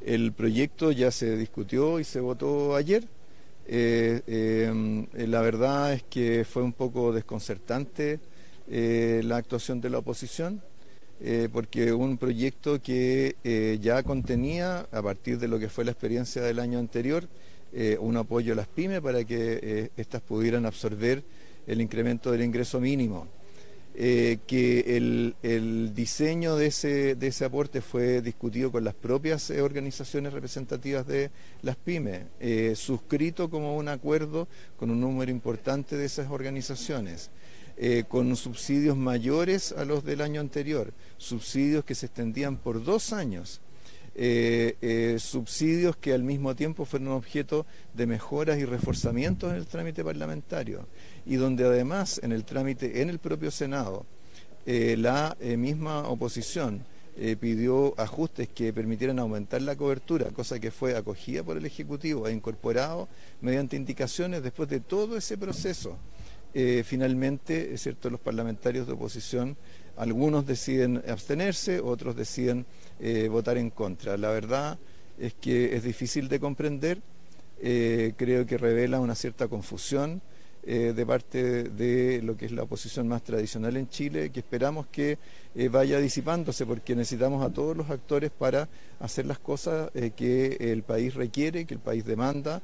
El proyecto ya se discutió y se votó ayer. La verdad es que fue un poco desconcertante la actuación de la oposición, porque un proyecto que ya contenía, a partir de lo que fue la experiencia del año anterior, un apoyo a las pymes para que éstas pudieran absorber el incremento del ingreso mínimo. Que el diseño de ese aporte fue discutido con las propias organizaciones representativas de las pymes, suscrito como un acuerdo con un número importante de esas organizaciones, con subsidios mayores a los del año anterior, subsidios que se extendían por 2 años. Subsidios que al mismo tiempo fueron objeto de mejoras y reforzamientos en el trámite parlamentario, y donde además en el trámite en el propio Senado la misma oposición pidió ajustes que permitieran aumentar la cobertura, cosa que fue acogida por el Ejecutivo e incorporado mediante indicaciones después de todo ese proceso. Finalmente, es cierto, los parlamentarios de oposición, algunos deciden abstenerse, otros deciden votar en contra. La verdad es que es difícil de comprender, creo que revela una cierta confusión de parte de lo que es la oposición más tradicional en Chile, que esperamos que vaya disipándose, porque necesitamos a todos los actores para hacer las cosas que el país requiere, que el país demanda,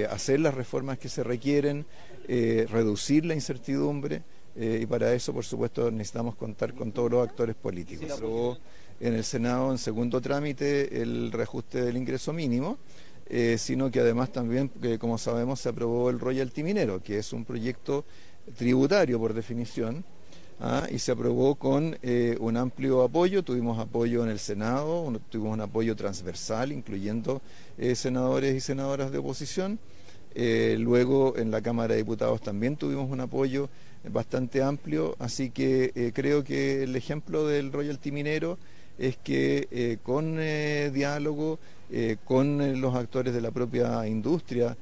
hacer las reformas que se requieren, reducir la incertidumbre, y para eso, por supuesto, necesitamos contar con todos los actores políticos. Se aprobó en el Senado en segundo trámite el reajuste del ingreso mínimo, sino que además también, como sabemos, se aprobó el royalty minero, que es un proyecto tributario por definición, y se aprobó con un amplio apoyo. Tuvimos apoyo en el Senado, tuvimos un apoyo transversal, incluyendo senadores y senadoras de oposición. Luego en la Cámara de Diputados también tuvimos un apoyo bastante amplio, así que creo que el ejemplo del royalty minero es que con diálogo, con los actores de la propia industria,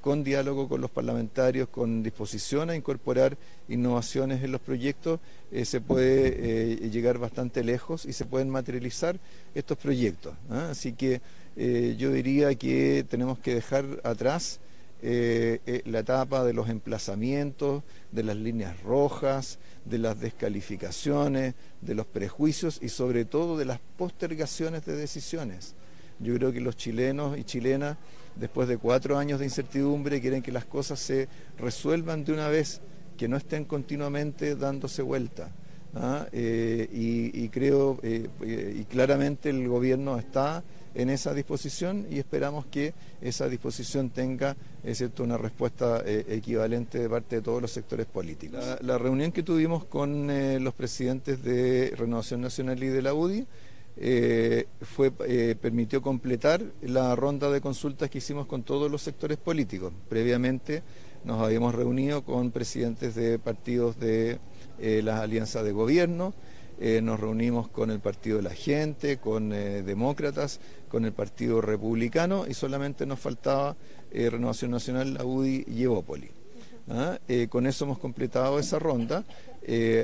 con diálogo con los parlamentarios, con disposición a incorporar innovaciones en los proyectos, se puede llegar bastante lejos y se pueden materializar estos proyectos, ¿eh? Así que yo diría que tenemos que dejar atrás la etapa de los emplazamientos, de las líneas rojas, de las descalificaciones, de los prejuicios y sobre todo de las postergaciones de decisiones. Yo creo que los chilenos y chilenas, después de 4 años de incertidumbre, quieren que las cosas se resuelvan de una vez, que no estén continuamente dándose vuelta, ¿ah? Y creo, y claramente el gobierno está en esa disposición y esperamos que esa disposición tenga, es cierto, una respuesta equivalente de parte de todos los sectores políticos. La reunión que tuvimos con los presidentes de Renovación Nacional y de la UDI permitió completar la ronda de consultas que hicimos con todos los sectores políticos. Previamente nos habíamos reunido con presidentes de partidos de las alianzas de gobierno, nos reunimos con el Partido de la Gente, con demócratas, con el Partido Republicano, y solamente nos faltaba Renovación Nacional, la UDI y Evópoli. Con eso hemos completado esa ronda.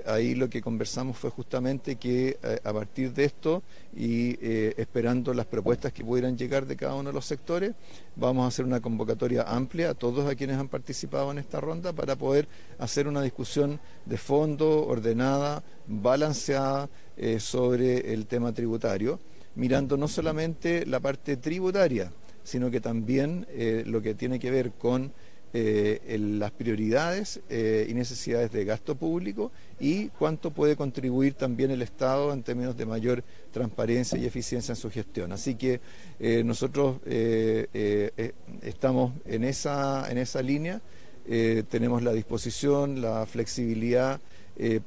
Ahí lo que conversamos fue justamente que a partir de esto y esperando las propuestas que pudieran llegar de cada uno de los sectores, vamos a hacer una convocatoria amplia a todos a quienes han participado en esta ronda para poder hacer una discusión de fondo, ordenada, balanceada sobre el tema tributario, mirando no solamente la parte tributaria, sino que también lo que tiene que ver con las prioridades y necesidades de gasto público y cuánto puede contribuir también el Estado en términos de mayor transparencia y eficiencia en su gestión. Así que nosotros estamos en esa línea, tenemos la disposición, la flexibilidad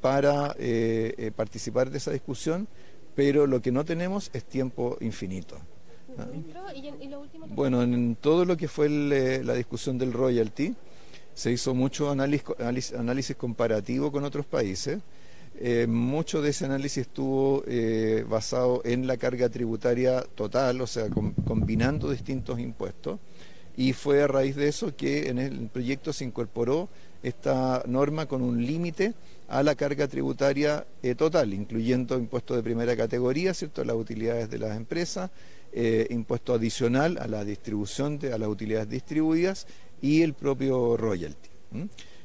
para participar de esa discusión, pero lo que no tenemos es tiempo infinito. Bueno, en todo lo que fue la discusión del royalty se hizo mucho análisis comparativo con otros países. Mucho de ese análisis estuvo basado en la carga tributaria total, o sea, combinando distintos impuestos, y fue a raíz de eso que en el proyecto se incorporó esta norma con un límite a la carga tributaria total, incluyendo impuestos de primera categoría, ¿cierto?, las utilidades de las empresas, impuesto adicional a la distribución, a las utilidades distribuidas y el propio royalty.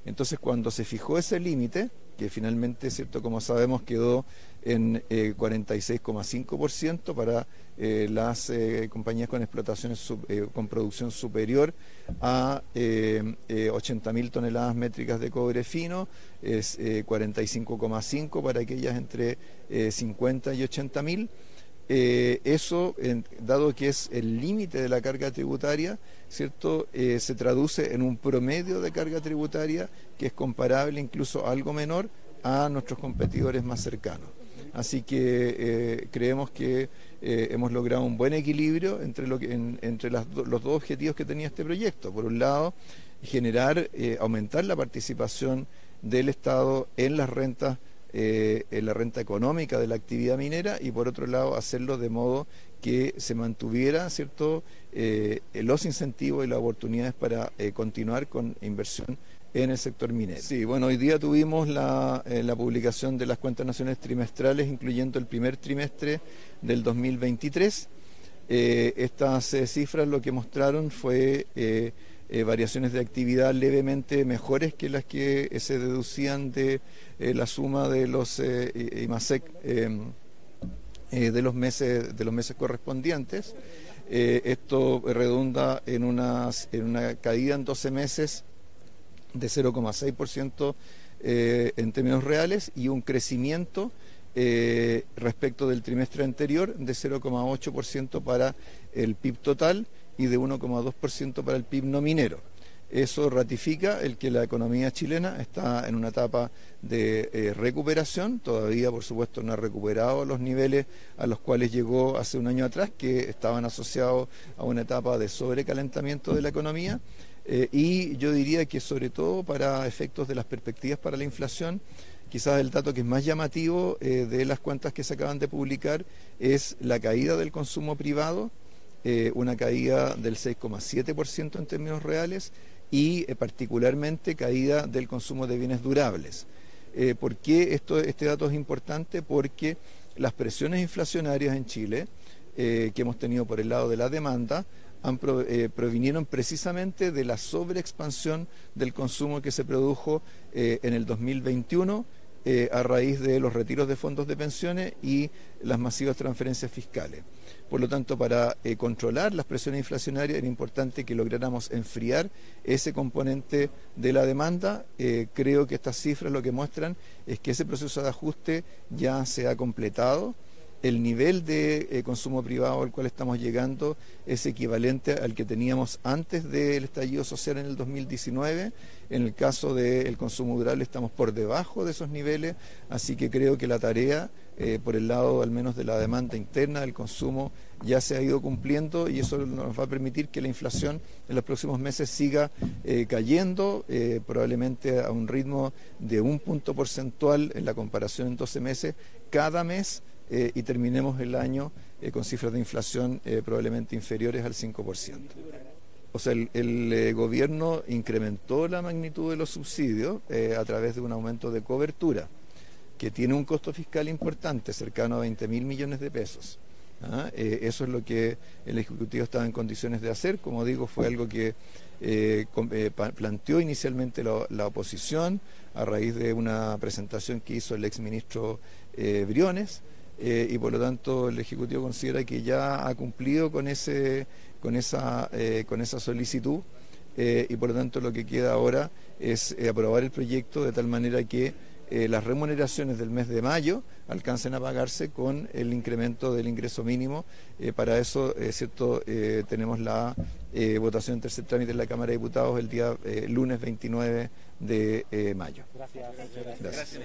Entonces, cuando se fijó ese límite, que finalmente, ¿cierto?, como sabemos, quedó en 46,5% para las compañías con explotaciones con producción superior a 80.000 toneladas métricas de cobre fino, es 45,5% para aquellas entre 50 y 80.000. Eso, dado que es el límite de la carga tributaria, ¿cierto?, se traduce en un promedio de carga tributaria que es comparable, incluso algo menor, a nuestros competidores más cercanos. Así que creemos que hemos logrado un buen equilibrio entre, los dos objetivos que tenía este proyecto. Por un lado, aumentar la participación del Estado en las rentas, en la renta económica de la actividad minera, y por otro lado hacerlo de modo que se mantuviera, ¿cierto?, los incentivos y las oportunidades para continuar con inversión en el sector minero. Sí, bueno, hoy día tuvimos la publicación de las cuentas nacionales trimestrales, incluyendo el primer trimestre del 2023. Estas cifras lo que mostraron fue variaciones de actividad levemente mejores que las que se deducían de la suma de los IMASEC de los meses correspondientes. Esto redunda en una caída en 12 meses de 0,6% en términos reales, y un crecimiento respecto del trimestre anterior de 0,8% para el PIB total y de 1,2% para el PIB no minero. Eso ratifica el que la economía chilena está en una etapa de recuperación. Todavía, por supuesto, no ha recuperado los niveles a los cuales llegó hace un año atrás, que estaban asociados a una etapa de sobrecalentamiento de la economía. Y yo diría que, sobre todo para efectos de las perspectivas para la inflación, quizás el dato que es más llamativo de las cuentas que se acaban de publicar es la caída del consumo privado, una caída del 6,7% en términos reales, y particularmente caída del consumo de bienes durables. ¿Por qué este dato es importante? Porque las presiones inflacionarias en Chile que hemos tenido por el lado de la demanda provinieron precisamente de la sobreexpansión del consumo que se produjo en el 2021 a raíz de los retiros de fondos de pensiones y las masivas transferencias fiscales. Por lo tanto, para controlar las presiones inflacionarias era importante que lográramos enfriar ese componente de la demanda. Creo que estas cifras lo que muestran es que ese proceso de ajuste ya se ha completado. El nivel de consumo privado al cual estamos llegando es equivalente al que teníamos antes del estallido social en el 2019. En el caso del consumo durable estamos por debajo de esos niveles, así que creo que la tarea, por el lado al menos de la demanda interna del consumo, ya se ha ido cumpliendo, y eso nos va a permitir que la inflación en los próximos meses siga cayendo, probablemente a un ritmo de 1 punto porcentual en la comparación en 12 meses cada mes, y terminemos el año con cifras de inflación probablemente inferiores al 5%. O sea, el gobierno incrementó la magnitud de los subsidios a través de un aumento de cobertura, que tiene un costo fiscal importante, cercano a 20.000 millones de pesos. Eso es lo que el Ejecutivo estaba en condiciones de hacer. Como digo, fue algo que planteó inicialmente la oposición a raíz de una presentación que hizo el exministro Briones, y por lo tanto el Ejecutivo considera que ya ha cumplido con esa solicitud, y por lo tanto lo que queda ahora es aprobar el proyecto de tal manera que las remuneraciones del mes de mayo alcancen a pagarse con el incremento del ingreso mínimo. Para eso, ¿cierto? Tenemos la votación en tercer trámite en la Cámara de Diputados el día lunes 29 de mayo. Gracias. Gracias.